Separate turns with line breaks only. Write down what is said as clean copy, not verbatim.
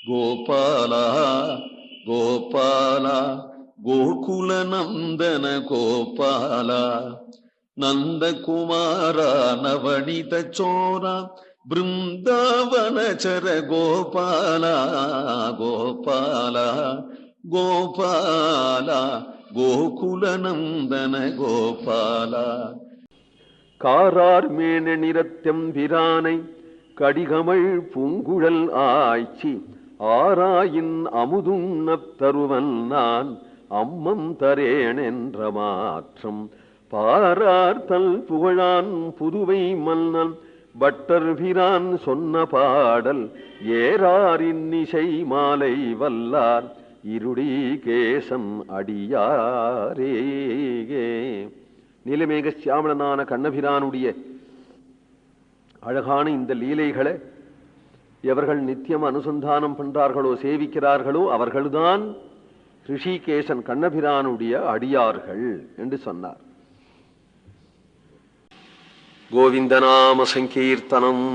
கோபால கோபால கோகுல நந்தன கோபால நந்தகுமார நவனித சோர பிருந்தாவனச்சர கோபால கோபால கோபால கோகுல நந்தன கோபால. காரார் மேன நிறத்தம் பிரானை கடிகமள் பூங்குழல் ஆய்ச்சி ஆராயின் அமுதுண்ணத் தருவன் நான் அம்மம் தரேன் என்ற மாற்றம் பாரார்த்தல் புகழான் புதுவை மன்னன் பட்டர் பிரான் சொன்ன பாடல் ஏறாரின் இசை மாலை வல்லார் இருடி கேசம் அடியாரே. நீலமேக சியாமளனான கண்ணபிரானுடைய அழகான இந்த லீலைகளை எவர்கள் நித்தியம் அனுசந்தானம் பண்றார்களோ சேவிக்கிறார்களோ அவர்கள்தான் ரிஷிகேசன் கண்ணபிரானுடைய அடியார்கள் என்று சொன்னார். கோவிந்தநாம சங்கீர்த்தனம்.